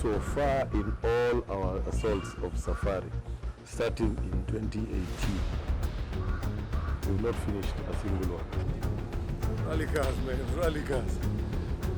So far in all our assaults of safari, starting in 2018, we've not finished a single one. Rally cars, man, rally cars.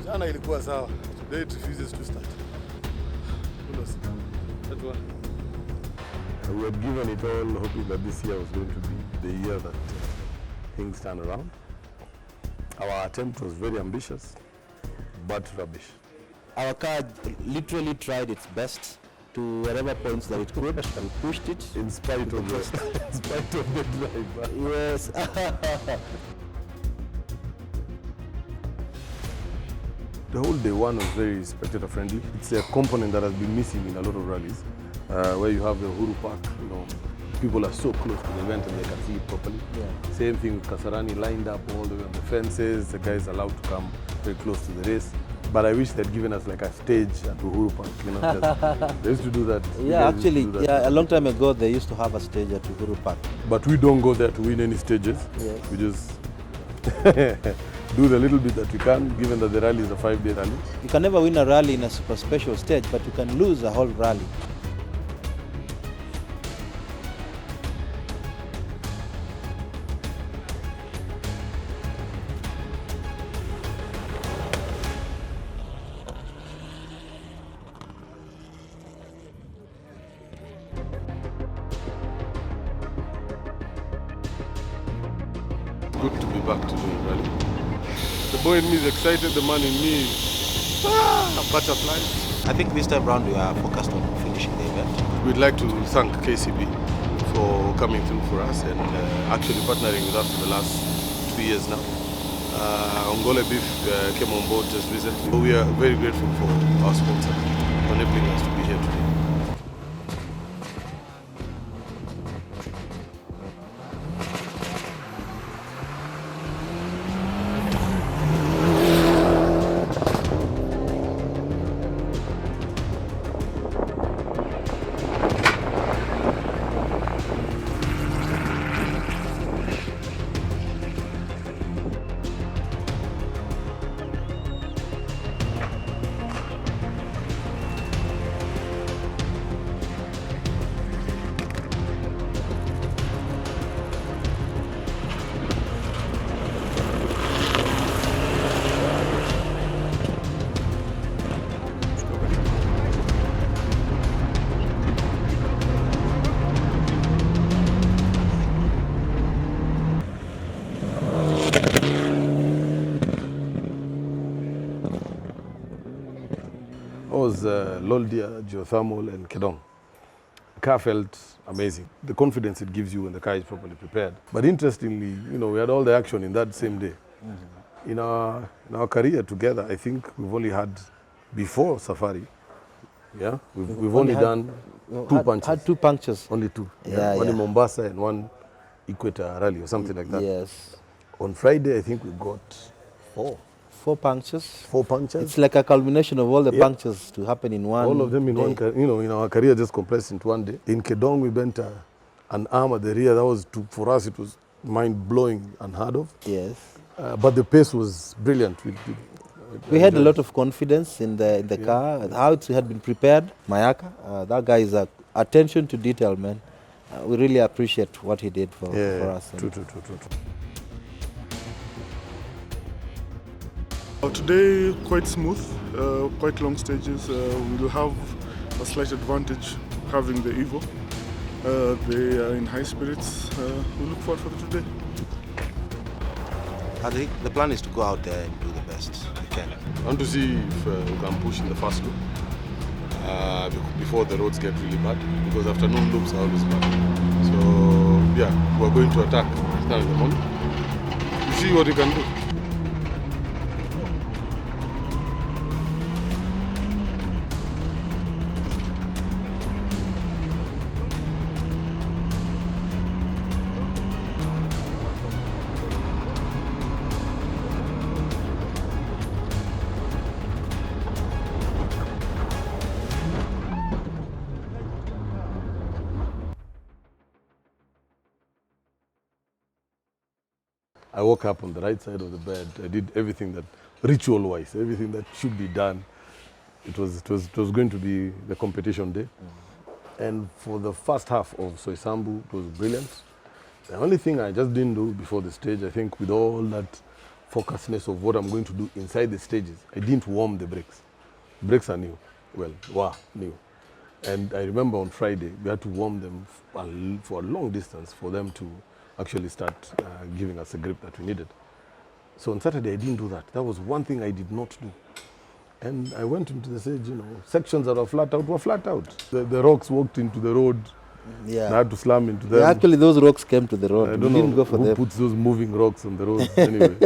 Jana ilikuwa sawa. Today it refuses to start. That one. We had given it all, hoping that this year was going to be the year that things turn around. Our attempt was very ambitious, but rubbish. Our car literally tried its best to wherever points that it could and pushed it. In spite of the driver. Yes. The whole day one was very spectator friendly. It's a component that has been missing in a lot of rallies, where you have the Uhuru Park, people are so close to the event and they can see it properly. Yeah. Same thing with Kasarani, lined up all the way on the fences, the guys allowed to come very close to the race. But I wish they'd given us like a stage at Uhuru Park, They used to do that. Yeah, actually, a long time ago they used to have a stage at Uhuru Park. But we don't go there to win any stages. Yes. We just do the little bit that we can, given that the rally is a 5-day rally. You can never win a rally in a super special stage, but you can lose a whole rally. Good to be back to doing rally. The boy in me is excited, the man in me is butterflies. I think this time round we are focused on finishing the event. We'd like to thank KCB for coming through for us and actually partnering with us for the last 2 years now. Ongole Beef came on board just recently. We are very grateful for our sponsor for enabling us to be here today. Was Loldia, geothermal and Kedong. The car felt amazing. The confidence it gives you when the car is properly prepared. But interestingly, we had all the action in that same day. Mm-hmm. In our career together, I think we've only had, before Safari, we've only done two punches. Had 2 punctures. Only 2. One in Mombasa and one Equator Rally or something like that. Yes. On Friday, I think we got 4. 4 punctures. 4 punctures. It's like a culmination of all the punctures to happen in one. All of them in day. one, in our career just compressed into one day. In Kedong, we bent an arm at the rear. That was, for us, it was mind-blowing, unheard of. Yes. But the pace was brilliant. We had a lot of confidence in the car, how it had been prepared. Mayaka, that guy is attention to detail, man. We really appreciate what he did for us. True. Today, quite smooth, quite long stages. We'll have a slight advantage having the Evo. They are in high spirits. We look forward for today. I think the plan is to go out there and do the best we can. I want to see if we can push in the first loop before the roads get really bad, because afternoon loops are always bad. So, we're going to attack now in the morning. You see what you can do. I woke up on the right side of the bed. I did everything that, ritual-wise, everything that should be done. It was going to be the competition day. And for the first half of Soisambu, it was brilliant. The only thing I just didn't do before the stage, I think with all that focusedness of what I'm going to do inside the stages, I didn't warm the brakes. Brakes are new. Well, new. And I remember on Friday, we had to warm them for a long distance for them to actually start giving us a grip that we needed. So on Saturday, I didn't do that. That was one thing I did not do. And I went into the stage, sections that were flat out were flat out. The rocks walked into the road. Yeah. I had to slam into them. Yeah, actually, those rocks came to the road. I We don't didn't know go for who them. puts those moving rocks on the road anyway.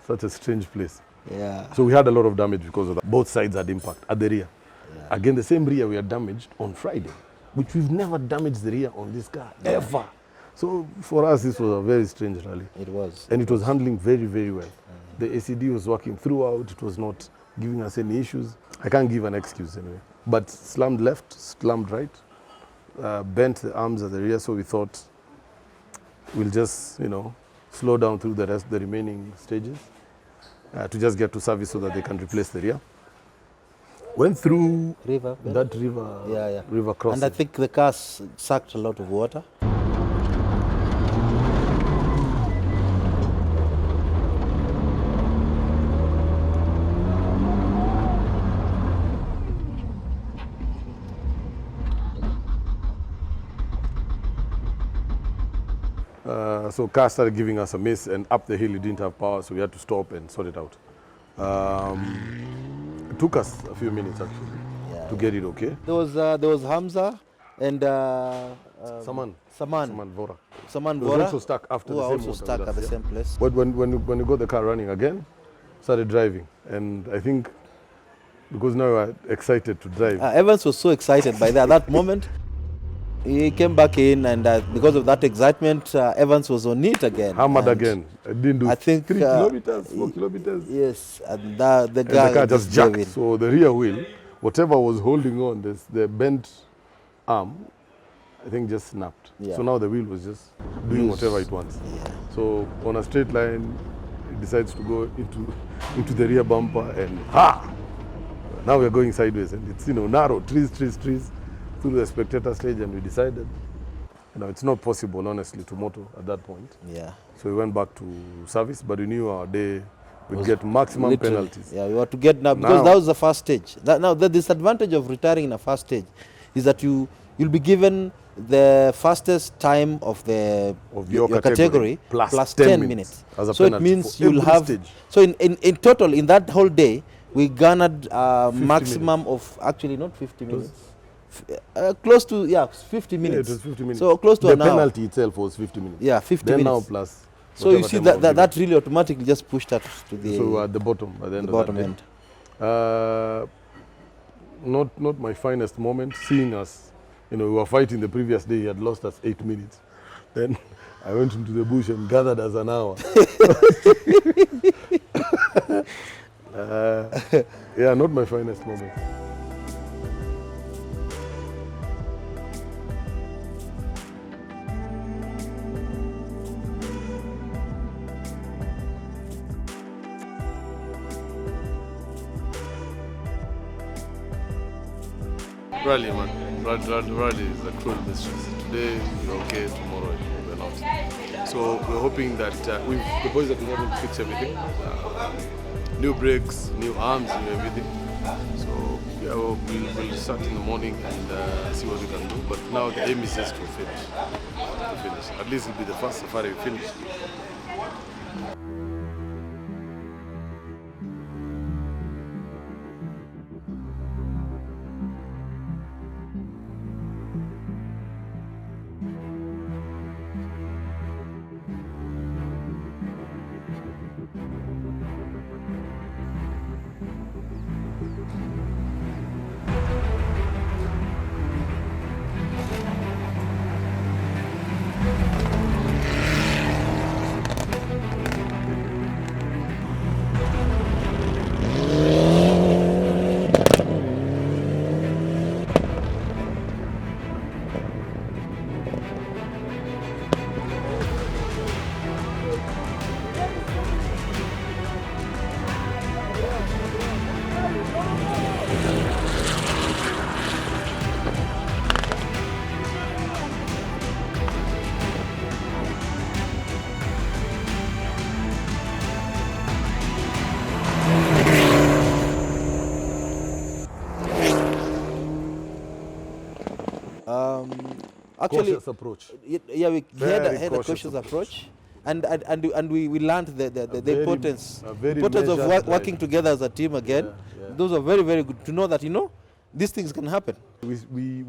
Such a strange place. Yeah. So we had a lot of damage because of that. Both sides had impact at the rear. Yeah. Again, the same rear we had damaged on Friday, which we've never damaged the rear on this car, ever. So for us, this was a very strange rally. It was. And it was handling very, very well. The ACD was working throughout. It was not giving us any issues. I can't give an excuse anyway. But slammed left, slammed right, bent the arms at the rear, so we thought we'll just, slow down through the remaining stages to just get to service so that they can replace the rear. Went through River. that river, river crossing. And I think the car sucked a lot of water. So car started giving us a miss, and up the hill it didn't have power, so we had to stop and sort it out. It took us a few minutes actually to get it okay. There was Hamza and Saman Vora. He was also stuck after the same also motor stuck with at us, the same place. But when you got the car running again, started driving, and I think because now we are excited to drive. Evans was so excited by that moment. He came back in, and because of that excitement, Evans was on it again. Hammered again. I didn't do I think 3 kilometers, 4 kilometers. Yes, and the car just jacked. gave in. So the rear wheel, whatever was holding on, the bent arm, I think just snapped. Yeah. So now the wheel was just doing whatever it wants. Yeah. So on a straight line, it decides to go into the rear bumper, and now we're going sideways, and it's narrow, trees through the spectator stage, and we decided, it's not possible, honestly, to moto at that point. Yeah. So we went back to service, but we knew our day we'd get maximum penalties. Yeah, we were to get now, because that was the first stage. Now the disadvantage of retiring in a first stage is that you'll be given the fastest time of your category plus 10 minutes. As a so it penalty means for you'll every have stage. So in total in that whole day we garnered maximum of actually not 50 minutes. Close to 50 minutes. Yeah, it was 50 minutes. So close to the an hour. The penalty itself was 50 minutes. Yeah, 50 then minutes. Now plus. So you see that really automatically just pushed us to the so at the bottom at the end of that day. Not my finest moment, seeing us, we were fighting the previous day, he had lost us 8 minutes. Then I went into the bush and gathered as an hour. Not my finest moment. Rally, man. Rally is a cruel business. Today we're okay, tomorrow we're not. So we're hoping that the boys have been able to fix everything. New brakes, new arms, new everything. So we'll start in the morning and see what we can do. But now the aim is just to finish. At least it'll be the first safari we finish. Actually, cautious approach. Yeah, we Very had a cautious approach. And we learned the importance of working together as a team again. Yeah, yeah. Those are very, very good to know that, these things can happen. We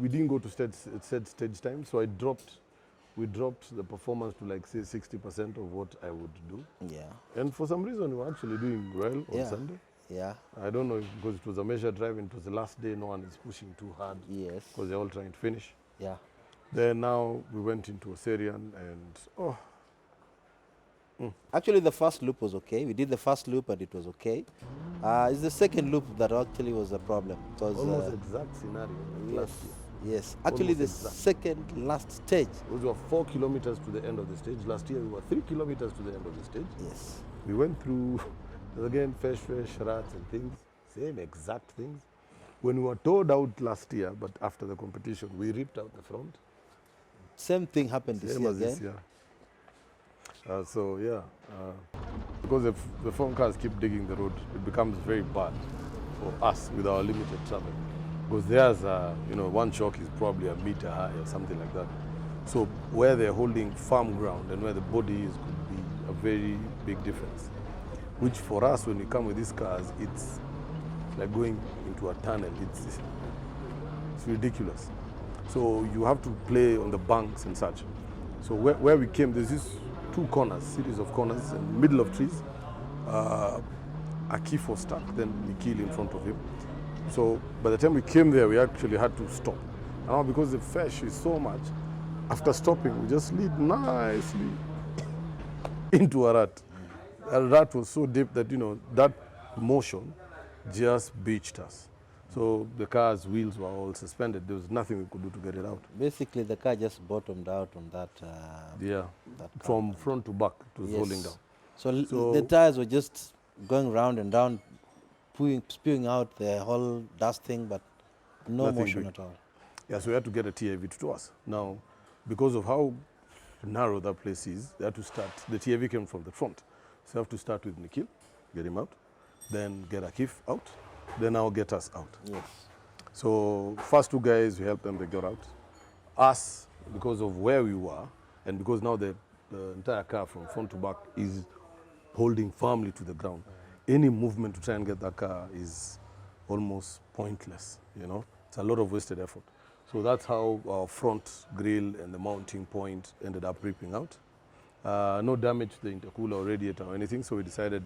didn't go to stage time, so we dropped the performance to like say 60% of what I would do. Yeah. And for some reason we were actually doing well on Sunday. Yeah. I don't know if because it was a measured drive and it was the last day, no one is pushing too hard. Yes. Because they're all trying to finish. Yeah. Then now we went into a Syrian and Actually, the first loop was okay. We did the first loop and it was okay. It's the second loop that actually was a problem. Almost exact scenario last year. Yes. Actually, the second llast stage. Those were 4 kilometers to the end of the stage. Last year we were 3 kilometers to the end of the stage. Yes. We went through, again, fresh, rats and things. Same exact things. When we were towed out last year, but after the competition, we ripped out the front. Same thing happened this year again. This year. Because if the front cars keep digging the road, it becomes very bad for us with our limited travel. Because there's, one shock is probably a meter high or something like that. So where they're holding firm ground and where the body is could be a very big difference. Which for us, when we come with these cars, it's like going into a tunnel. It's ridiculous. So you have to play on the banks and such. So where we came, there's this series of corners in the middle of trees. Akif was stuck, then Nikhil in front of him. So by the time we came there, we actually had to stop. And now because the fish is so much, after stopping, we just slid nicely into a rat. The rat was so deep that, that motion just beached us. So the car's wheels were all suspended. There was nothing we could do to get it out. Basically, the car just bottomed out on that. From front to back, it was rolling down. So the tires were just going round and round, spewing out the whole dust thing, but no motion at all. Yeah, so we had to get a TAV to us. Now, because of how narrow that place is, they had to start. The TAV came from the front. So you have to start with Nikhil, get him out, then get Akif out, then now get us out. Yes. So first two guys, we helped them, they got out. Us, because of where we were, and because now the entire car from front to back is holding firmly to the ground, any movement to try and get that car is almost pointless, It's a lot of wasted effort. So that's how our front grille and the mounting point ended up ripping out. No damage to the intercooler or radiator or anything, so we decided,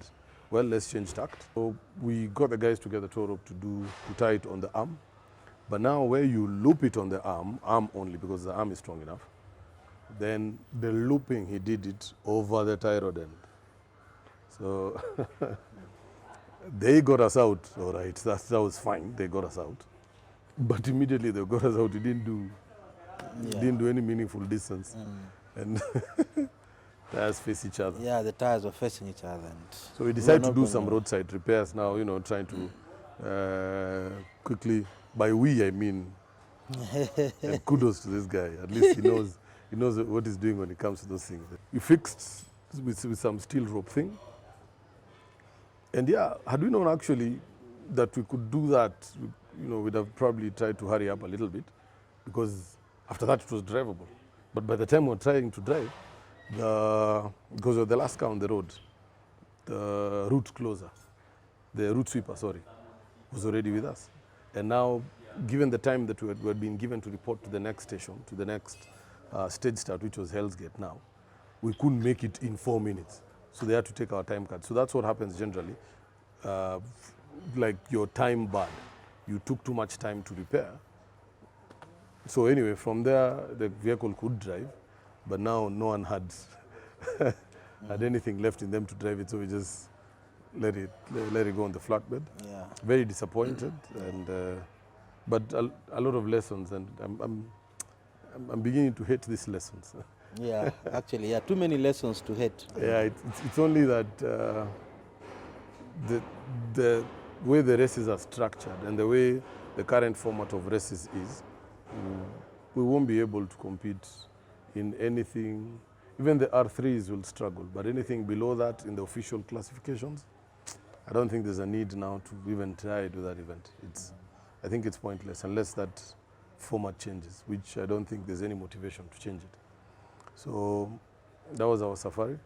well, let's change tact. So we got the guys together, tow rope to tie it on the arm. But now where you loop it on the arm only because the arm is strong enough, then the looping, he did it over the tie rod end. So they got us out, all right, that was fine, they got us out. But immediately they got us out, he didn't do any meaningful distance. And tires face each other. Yeah, the tires were facing each other. And so we decided to do some roadside repairs now, trying to quickly, by we I mean, and kudos to this guy, at least he knows what he's doing when it comes to those things. We fixed with some steel rope thing. And had we known actually that we could do that, we'd have probably tried to hurry up a little bit because after that it was drivable. But by the time we were trying to drive, because of the last car on the road, the route sweeper, was already with us. And now, given the time that we had been given to report to the next station, to the next stage start, which was Hell's Gate now, we couldn't make it in 4 minutes. So they had to take our time card. So that's what happens generally. Like your time bad. You took too much time to repair. So anyway, from there, the vehicle could drive, but now no one had anything left in them to drive it, so we just let it go on the flatbed. Yeah. Very disappointed, and but a lot of lessons, and I'm beginning to hate these lessons. Yeah, actually, too many lessons to hate. Yeah, it's only that the way the races are structured and the way the current format of races is, we won't be able to compete in anything. Even the R3s will struggle, but anything below that in the official classifications, I don't think there's a need now to even try to do that event. I think it's pointless unless that format changes, which I don't think there's any motivation to change it. So that was our safari.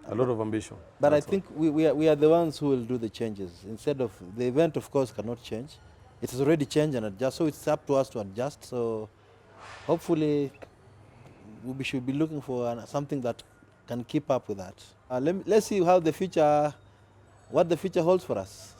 A lot of ambition. But I think we are the ones who will do the changes. Instead of, the event of course cannot change. It has already changed and adjust, so it's up to us to adjust. So hopefully we should be looking for something that can keep up with that. Let's see how what the future holds for us.